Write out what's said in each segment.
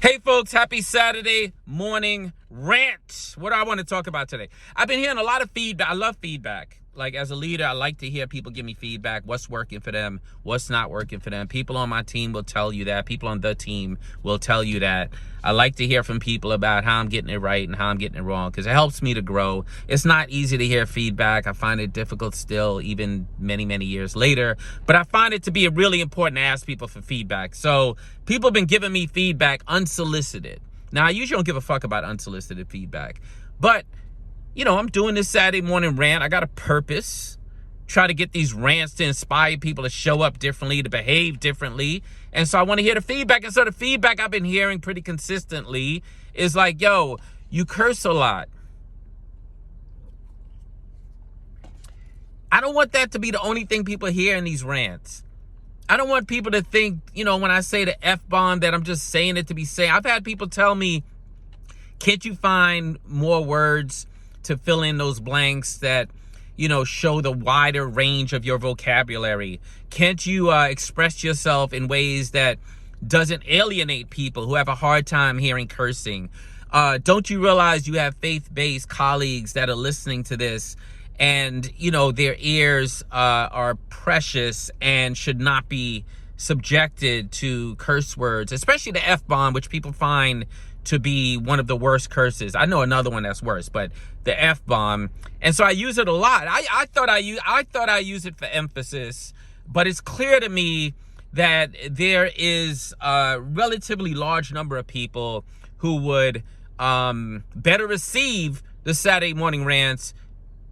Hey folks, happy Saturday morning rant. What do I want to talk about today? I've been hearing a lot of feedback. I love feedback. Like as a leader, I like to hear people give me feedback. What's working for them? What's not working for them? People on my team will tell you that. People on the team will tell you that. I like to hear from people about how I'm getting it right and how I'm getting it wrong because it helps me to grow. It's not easy to hear feedback. I find it difficult still, even many, many years later. But I find it to be really important to ask people for feedback. So people have been giving me feedback unsolicited. Now, I usually don't give a fuck about unsolicited feedback. But you know, I'm doing this Saturday morning rant. I got a purpose. Try to get these rants to inspire people to show up differently, to behave differently. And so I want to hear the feedback. And so the feedback I've been hearing pretty consistently is like, yo, you curse a lot. I don't want that to be the only thing people hear in these rants. I don't want people to think, you know, when I say the F-bomb that I'm just saying it to be saying. I've had people tell me, can't you find more words to fill in those blanks that, you know, show the wider range of your vocabulary? Can't you express yourself in ways that doesn't alienate people who have a hard time hearing cursing? Don't you realize you have faith-based colleagues that are listening to this and, you know, their ears are precious and should not be subjected to curse words, especially the F-bomb, which people find to be one of the worst curses. I know another one that's worse, but the F-bomb. And so I use it a lot. I thought I use it for emphasis, but it's clear to me that there is a relatively large number of people who would better receive the Saturday morning rants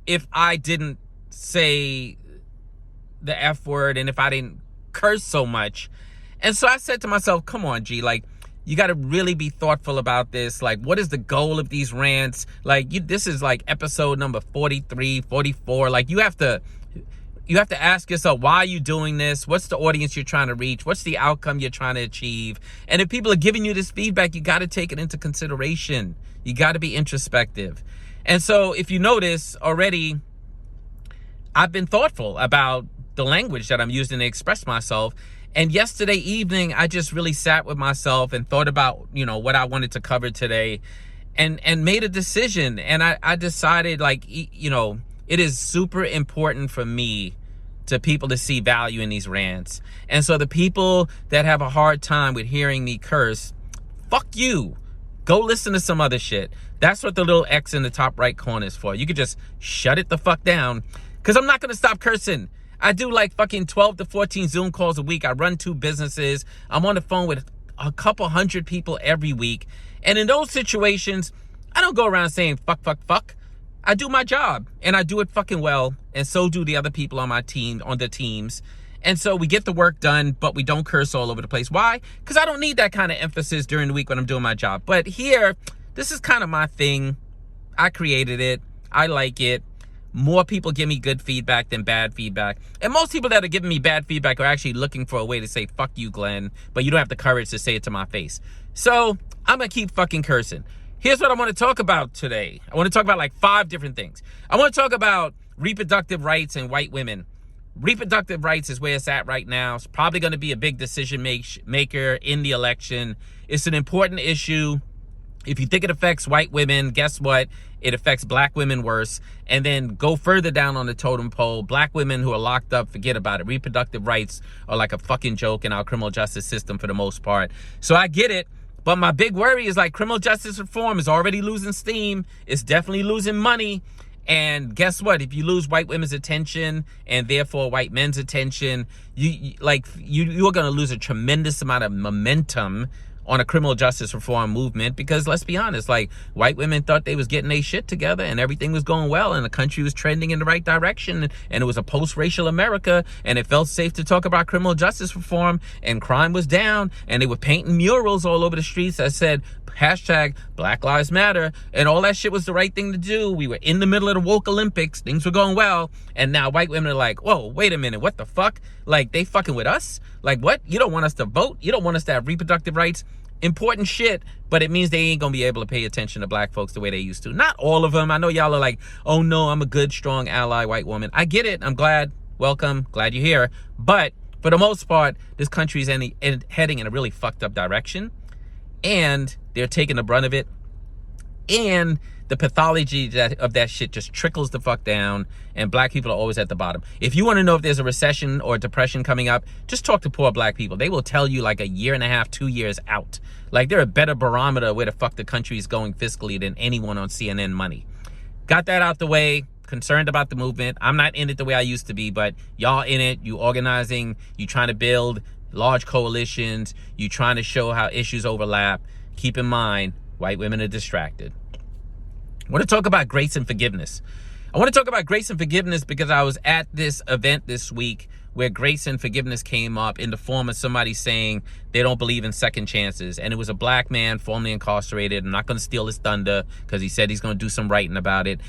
if I didn't say the F word and if I didn't curse so much. And so I said to myself, come on, G, like, you got to really be thoughtful about this. Like, what is the goal of these rants? Like, this is like episode number 43, 44. Like, you have to ask yourself, why are you doing this? What's the audience you're trying to reach? What's the outcome you're trying to achieve? And if people are giving you this feedback, you got to take it into consideration. You got to be introspective. And so if you notice already, I've been thoughtful about the language that I'm using to express myself. And yesterday evening, I just really sat with myself and thought about, you know, what I wanted to cover today and made a decision. And I decided, like, you know, it is super important for me to people to see value in these rants. And so the people that have a hard time with hearing me curse, fuck you. Go listen to some other shit. That's what the little X in the top right corner is for. You could just shut it the fuck down because I'm not going to stop cursing. I do like fucking 12 to 14 Zoom calls a week. I run 2 businesses. I'm on the phone with a couple hundred people every week. And in those situations, I don't go around saying fuck, fuck, fuck. I do my job and I do it fucking well. And so do the other people on my team, on the teams. And so we get the work done, but we don't curse all over the place. Why? Because I don't need that kind of emphasis during the week when I'm doing my job. But here, this is kind of my thing. I created it. I like it. More people give me good feedback than bad feedback. And most people that are giving me bad feedback are actually looking for a way to say, fuck you, Glenn. But you don't have the courage to say it to my face. So I'm going to keep fucking cursing. Here's what I want to talk about today. I want to talk about like 5 different things. I want to talk about reproductive rights and white women. Reproductive rights is where it's at right now. It's probably going to be a big decision maker in the election. It's an important issue. If you think it affects white women, guess what? It affects black women worse. And then go further down on the totem pole. Black women who are locked up, forget about it. Reproductive rights are like a fucking joke in our criminal justice system for the most part. So I get it. But my big worry is like criminal justice reform is already losing steam. It's definitely losing money. And guess what? If you lose white women's attention and therefore white men's attention, you're going to lose a tremendous amount of momentum on a criminal justice reform movement, because let's be honest, like white women thought they was getting their shit together and everything was going well and the country was trending in the right direction and it was a post-racial America and it felt safe to talk about criminal justice reform and crime was down and they were painting murals all over the streets that said hashtag Black Lives Matter and all that shit was the right thing to do. We were in the middle of the woke Olympics, things were going well, and now white women are like, whoa, wait a minute, what the fuck? Like they fucking with us? Like what? You don't want us to vote? You don't want us to have reproductive rights? Important shit, but it means they ain't gonna be able to pay attention to black folks the way they used to. Not all of them. I know y'all are like, oh no, I'm a good, strong ally white woman. I get it. I'm glad. Welcome. Glad you're here. But for the most part, this country is heading in a really fucked up direction. and they're taking the brunt of it. And the pathology of that shit just trickles the fuck down, and black people are always at the bottom. If you want to know if there's a recession or a depression coming up, just talk to poor black people. They will tell you like a year and a half, 2 years out. Like they're a better barometer of where the fuck the country is going fiscally than anyone on CNN Money. Got that out the way. Concerned about the movement. I'm not in it the way I used to be, but y'all in it. You organizing. You trying to build large coalitions. You trying to show how issues overlap. Keep in mind, white women are distracted. I want to talk about grace and forgiveness. I want to talk about grace and forgiveness because I was at this event this week where grace and forgiveness came up in the form of somebody saying they don't believe in second chances. And it was a black man formerly incarcerated. I'm not going to steal his thunder because he said he's going to do some writing about it.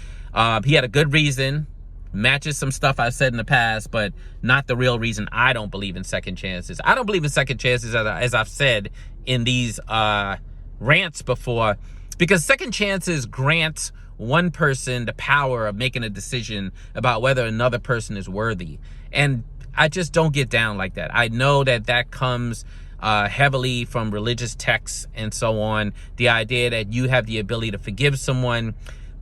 He had a good reason, matches some stuff I've said in the past, but not the real reason I don't believe in second chances. I don't believe in second chances, as I've said in these rants before, because second chances grant one person the power of making a decision about whether another person is worthy. And I just don't get down like that. I know that that comes heavily from religious texts and so on. The idea that you have the ability to forgive someone.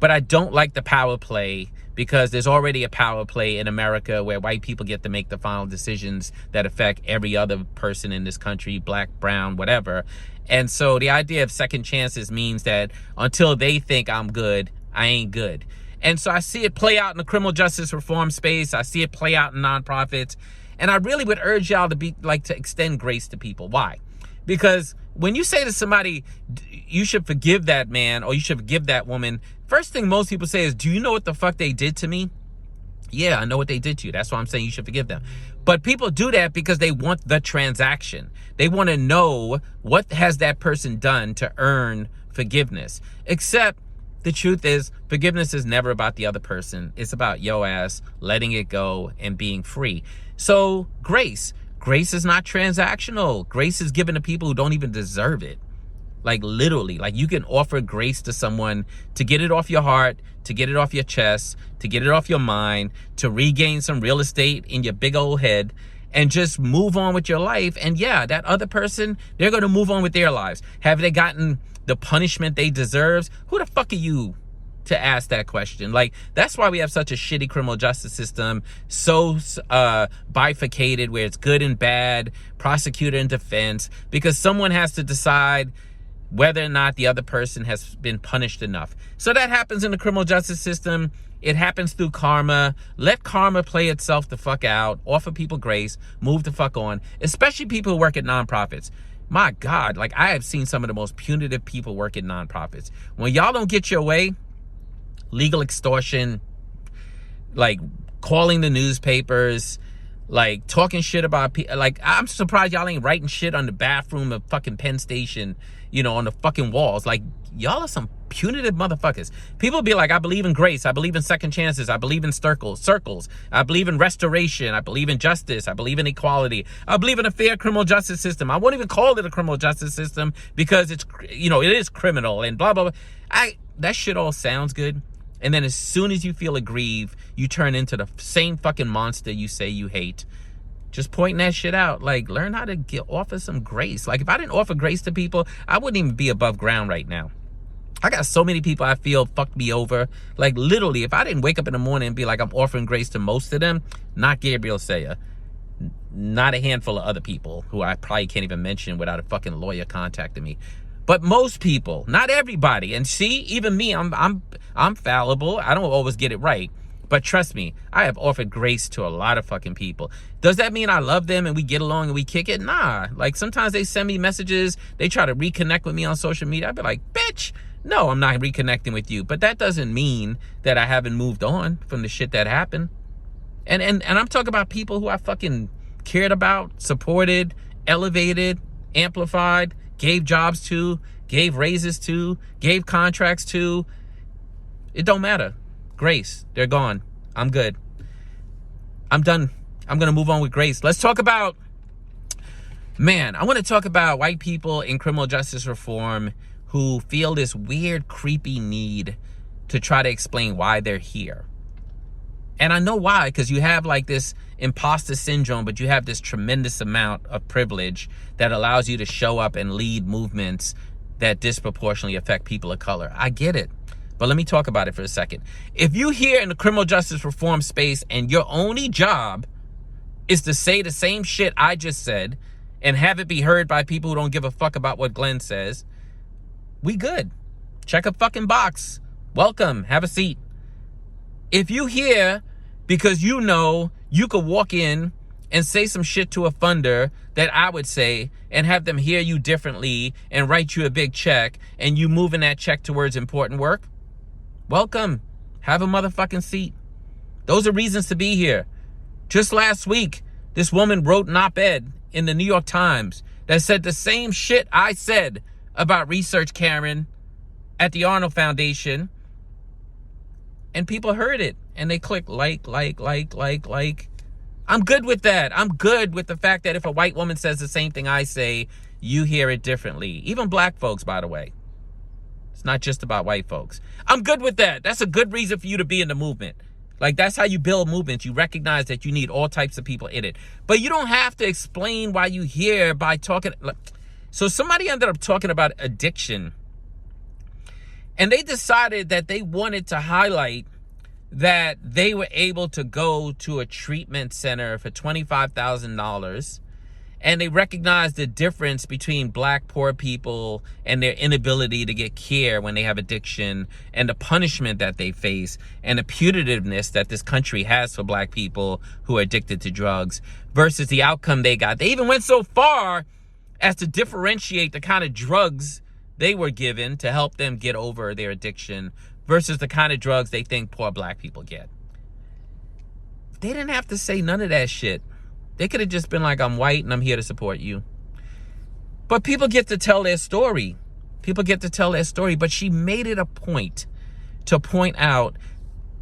But I don't like the power play, because there's already a power play in America where white people get to make the final decisions that affect every other person in this country, black, brown, whatever. And so the idea of second chances means that until they think I'm good, I ain't good. And so I see it play out in the criminal justice reform space. I see it play out in nonprofits. And I really would urge y'all to extend grace to people. Why? Because when you say to somebody, you should forgive that man or you should forgive that woman, first thing most people say is, do you know what the fuck they did to me? Yeah, I know what they did to you. That's why I'm saying you should forgive them. But people do that because they want the transaction. They want to know what has that person done to earn forgiveness. Except the truth is, forgiveness is never about the other person. It's about your ass letting it go and being free. So grace is not transactional. Grace is given to people who don't even deserve it. Like literally, like you can offer grace to someone to get it off your heart, to get it off your chest, to get it off your mind, to regain some real estate in your big old head and just move on with your life. And yeah, that other person, they're going to move on with their lives. Have they gotten the punishment they deserve? Who the fuck are you to ask that question? Like, that's why we have such a shitty criminal justice system, so bifurcated, where it's good and bad, prosecutor and defense, because someone has to decide whether or not the other person has been punished enough. So that happens in the criminal justice system. It happens through karma. Let karma play itself the fuck out. Offer people grace. Move the fuck on. Especially people who work at nonprofits. My God, like I have seen some of the most punitive people work at nonprofits. When y'all don't get your way, legal extortion, like calling the newspapers, like talking shit about people. Like, I'm surprised y'all ain't writing shit on the bathroom of fucking Penn Station, you know, on the fucking walls. Like, y'all are some punitive motherfuckers. People be like, I believe in grace. I believe in second chances. I believe in circles. I believe in restoration. I believe in justice. I believe in equality. I believe in a fair criminal justice system. I won't even call it a criminal justice system because it's, you know, it is criminal and blah, blah, blah. That shit all sounds good. And then as soon as you feel aggrieved, you turn into the same fucking monster you say you hate. Just pointing that shit out. Like, learn how to offer some grace. Like, if I didn't offer grace to people, I wouldn't even be above ground right now. I got so many people I feel fucked me over. Like, literally, if I didn't wake up in the morning and be like, I'm offering grace to most of them, not Gabriel Sayer, not a handful of other people who I probably can't even mention without a fucking lawyer contacting me. But most people, not everybody. And see, even me, I'm fallible. I don't always get it right. But trust me, I have offered grace to a lot of fucking people. Does that mean I love them and we get along and we kick it? Nah. Like, sometimes they send me messages. They try to reconnect with me on social media. I'd be like, bitch, no, I'm not reconnecting with you. But that doesn't mean that I haven't moved on from the shit that happened. And I'm talking about people who I fucking cared about, supported, elevated, amplified, gave jobs to, gave raises to, gave contracts to. It don't matter. Grace, they're gone. I'm good. I'm done. I'm going to move on with grace. Let's talk about, I want to talk about white people in criminal justice reform who feel this weird, creepy need to try to explain why they're here. And I know why, because you have like this imposter syndrome, but you have this tremendous amount of privilege that allows you to show up and lead movements that disproportionately affect people of color. I get it. But let me talk about it for a second. If you here in the criminal justice reform space and your only job is to say the same shit I just said and have it be heard by people who don't give a fuck about what Glenn says, we good. Check a fucking box. Welcome. Have a seat. If you here because you know you could walk in and say some shit to a funder that I would say and have them hear you differently and write you a big check and you moving that check towards important work, welcome. Have a motherfucking seat. Those are reasons to be here. Just last week, this woman wrote an op-ed in the New York Times that said the same shit I said about Research Karen at the Arnold Foundation. And people heard it and they clicked like. I'm good with that. I'm good with the fact that if a white woman says the same thing I say, you hear it differently. Even black folks, by the way. It's not just about white folks. I'm good with that. That's a good reason for you to be in the movement. Like, that's how you build movements. You recognize that you need all types of people in it. But you don't have to explain why you here by talking. So somebody ended up talking about addiction. And they decided that they wanted to highlight that they were able to go to a treatment center for $25,000. And they recognized the difference between black poor people and their inability to get care when they have addiction and the punishment that they face and the putativeness that this country has for black people who are addicted to drugs versus the outcome they got. They even went so far as to differentiate the kind of drugs they were given to help them get over their addiction versus the kind of drugs they think poor black people get. They didn't have to say none of that shit. They could have just been like, I'm white and I'm here to support you. But people get to tell their story. People get to tell their story. But she made it a point to point out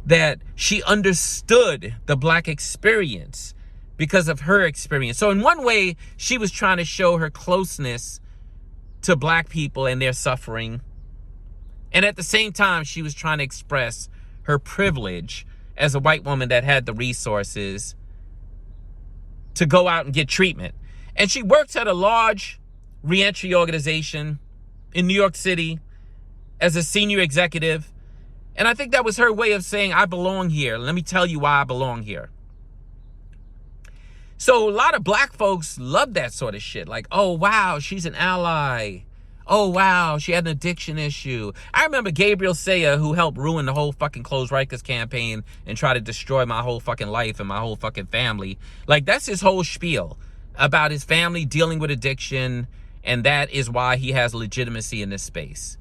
that she understood the black experience because of her experience. So in one way, she was trying to show her closeness to black people and their suffering. And at the same time, she was trying to express her privilege as a white woman that had the resources to go out and get treatment. And she works at a large reentry organization in New York City as a senior executive. And I think that was her way of saying, I belong here. Let me tell you why I belong here. So a lot of black folks love that sort of shit. Like, oh, wow, she's an ally. Oh, wow, she had an addiction issue. I remember Gabriel Saya, who helped ruin the whole fucking Close Rikers campaign and try to destroy my whole fucking life and my whole fucking family. Like, that's his whole spiel about his family dealing with addiction, and that is why he has legitimacy in this space.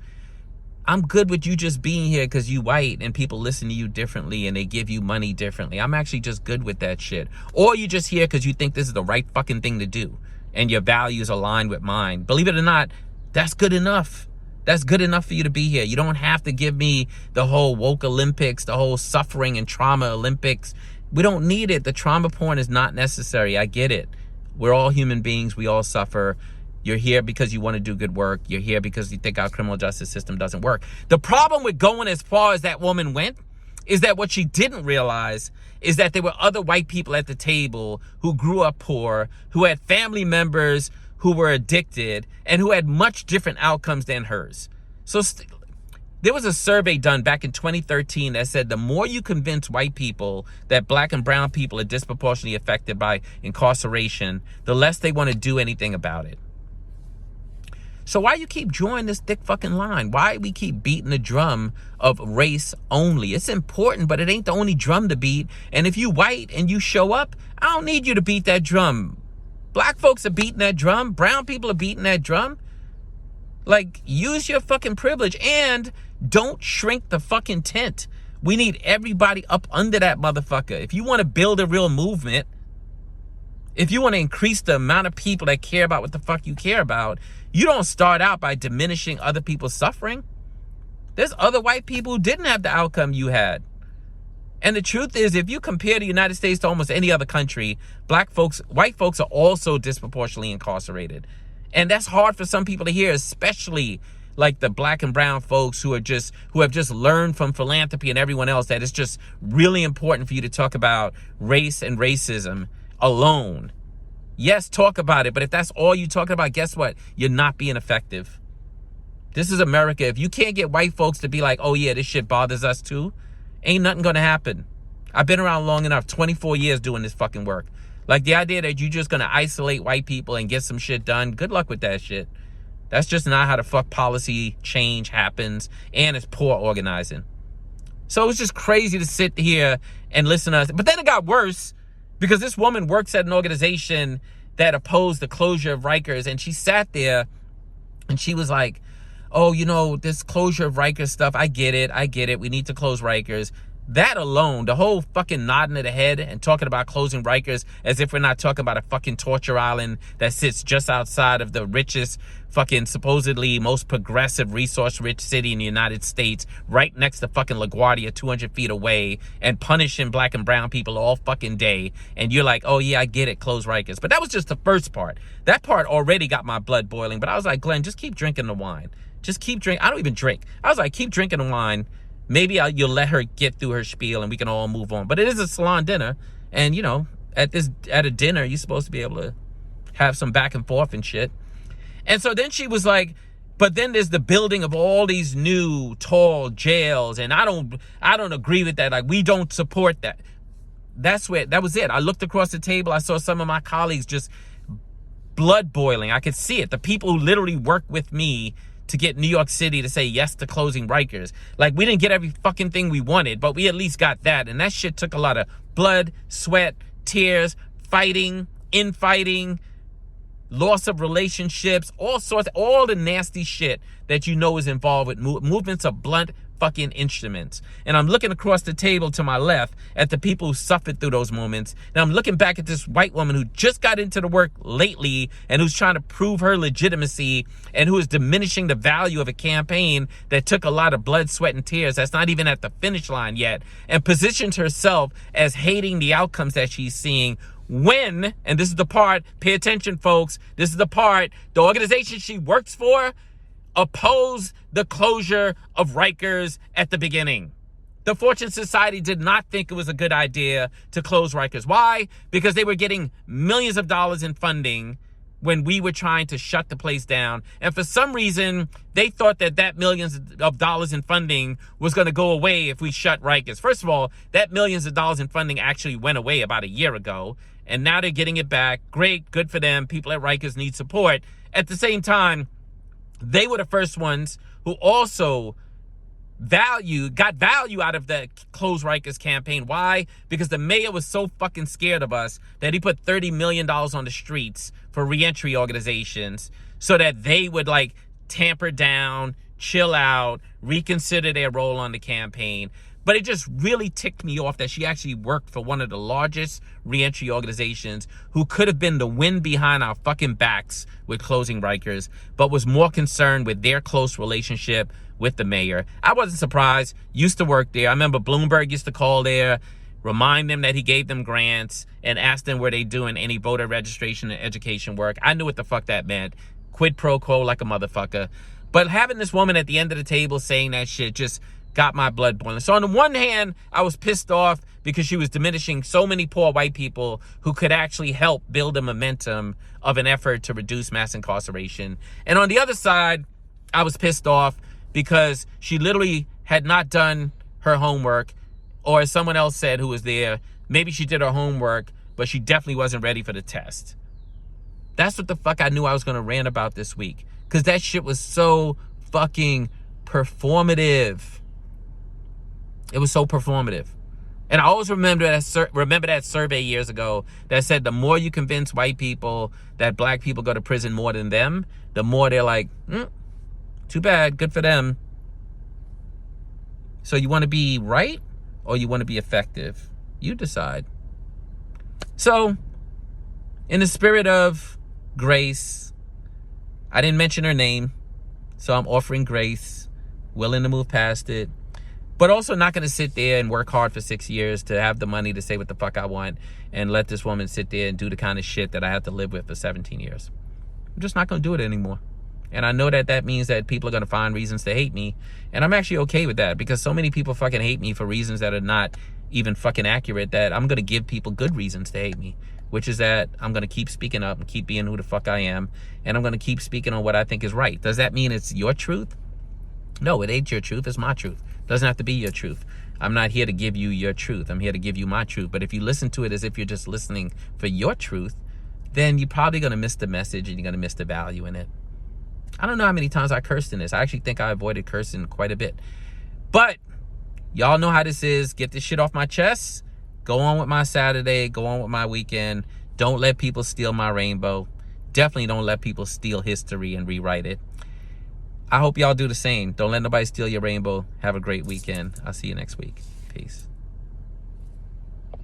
I'm good with you just being here because you white and people listen to you differently and they give you money differently. I'm actually just good with that shit. Or you just here because you think this is the right fucking thing to do and your values align with mine. Believe it or not, that's good enough. That's good enough for you to be here. You don't have to give me the whole woke Olympics, the whole suffering and trauma Olympics. We don't need it. The trauma porn is not necessary. I get it. We're all human beings. We all suffer. You're here because you want to do good work. You're here because you think our criminal justice system doesn't work. The problem with going as far as that woman went is that what she didn't realize is that there were other white people at the table who grew up poor, who had family members who were addicted, and who had much different outcomes than hers. So there was a survey done back in 2013 that said the more you convince white people that black and brown people are disproportionately affected by incarceration, the less they want to do anything about it. So why you keep drawing this thick fucking line? Why we keep beating the drum of race only? It's important, but it ain't the only drum to beat. And if you white and you show up, I don't need you to beat that drum. Black folks are beating that drum. Brown people are beating that drum. Like, use your fucking privilege and don't shrink the fucking tent. We need everybody up under that motherfucker. If you want to build a real movement, if you want to increase the amount of people that care about what the fuck you care about, you don't start out by diminishing other people's suffering. There's other white people who didn't have the outcome you had. And the truth is, if you compare the United States to almost any other country, white folks are also disproportionately incarcerated. And that's hard for some people to hear, especially like the black and brown folks who have just learned from philanthropy and everyone else that it's just really important for you to talk about race and racism alone. Yes, talk about it, but if that's all you're talking about, guess what? You're not being effective. This is America. If you can't get white folks to be like, oh yeah, this shit bothers us too, ain't nothing gonna happen. I've been around long enough, 24 years doing this fucking work. Like, the idea that you're just gonna isolate white people and get some shit done, good luck with that shit. That's just not how the fuck policy change happens, and it's poor organizing. So it was just crazy to sit here and listen to us. But then it got worse, because this woman works at an organization that opposed the closure of Rikers, and she sat there and she was like, oh, you know, this closure of Rikers stuff, I get it, we need to close Rikers. That alone, the whole fucking nodding of the head and talking about closing Rikers as if we're not talking about a fucking torture island that sits just outside of the richest, fucking supposedly most progressive, resource-rich city in the United States, right next to fucking LaGuardia, 200 feet away, and punishing black and brown people all fucking day. And you're like, oh yeah, I get it, close Rikers. But that was just the first part. That part already got my blood boiling. But I was like, Glenn, just keep drinking the wine. Just keep drinking. I don't even drink. I was like, keep drinking the wine. Maybe you'll let her get through her spiel and we can all move on. But it is a salon dinner. And, you know, at a dinner, you're supposed to be able to have some back and forth and shit. And so then she was like, but then there's the building of all these new tall jails. And I don't agree with that. Like, we don't support that. That was it. I looked across the table. I saw some of my colleagues just blood boiling. I could see it. The people who literally work with me to get New York City to say yes to closing Rikers. Like, we didn't get every fucking thing we wanted, but we at least got that. And that shit took a lot of blood, sweat, tears, fighting, infighting, loss of relationships, all sorts, all the nasty shit that you know is involved with movements of blunt fucking instruments. And I'm looking across the table to my left at the people who suffered through those moments. And I'm looking back at this white woman who just got into the work lately and who's trying to prove her legitimacy and who is diminishing the value of a campaign that took a lot of blood, sweat, and tears that's not even at the finish line yet, and positions herself as hating the outcomes that she's seeing when, and this is the part, pay attention folks, this is the part, the organization she works for opposed the closure of Rikers at the beginning. The Fortune Society did not think it was a good idea to close Rikers. Why? Because they were getting millions of dollars in funding when we were trying to shut the place down. And for some reason, they thought that millions of dollars in funding was going to go away if we shut Rikers. First of all, that millions of dollars in funding actually went away about a year ago. And now they're getting it back. Great, good for them. People at Rikers need support. At the same time, they were the first ones who also got value out of the Close Rikers campaign. Why? Because the mayor was so fucking scared of us that he put $30 million on the streets for reentry organizations so that they would like tamper down, chill out, reconsider their role on the campaign. But it just really ticked me off that she actually worked for one of the largest reentry organizations who could have been the wind behind our fucking backs with closing Rikers, but was more concerned with their close relationship with the mayor. I wasn't surprised. Used to work there. I remember Bloomberg used to call there, remind them that he gave them grants, and ask them were they doing any voter registration and education work. I knew what the fuck that meant. Quid pro quo like a motherfucker. But having this woman at the end of the table saying that shit just got my blood boiling. So on the one hand, I was pissed off because she was diminishing so many poor white people who could actually help build a momentum of an effort to reduce mass incarceration. And on the other side, I was pissed off because she literally had not done her homework, or as someone else said who was there, maybe she did her homework, but she definitely wasn't ready for the test. That's what the fuck I knew I was going to rant about this week, because that shit was so fucking performative. It was so performative. And I always remember that survey years ago that said the more you convince white people that black people go to prison more than them, the more they're like, too bad, good for them. So you want to be right or you want to be effective? You decide. So, in the spirit of grace, I didn't mention her name, so I'm offering grace, willing to move past it. But also not going to sit there and work hard for 6 years to have the money to say what the fuck I want and let this woman sit there and do the kind of shit that I have to live with for 17 years. I'm just not going to do it anymore. And I know that means that people are going to find reasons to hate me. And I'm actually okay with that, because so many people fucking hate me for reasons that are not even fucking accurate, that I'm going to give people good reasons to hate me. which is that I'm going to keep speaking up and keep being who the fuck I am, and I'm going to keep speaking on what I think is right. Does that mean it's your truth? No, it ain't your truth. It's my truth. Doesn't have to be your truth. I'm not here to give you your truth. I'm here to give you my truth. But if you listen to it as if you're just listening for your truth, then you're probably going to miss the message and you're going to miss the value in it. I don't know how many times I cursed in this. I actually think I avoided cursing quite a bit. But y'all know how this is. Get this shit off my chest. Go on with my Saturday. Go on with my weekend. Don't let people steal my rainbow. Definitely don't let people steal history and rewrite it. I hope y'all do the same. Don't let nobody steal your rainbow. Have a great weekend. I'll see you next week. Peace.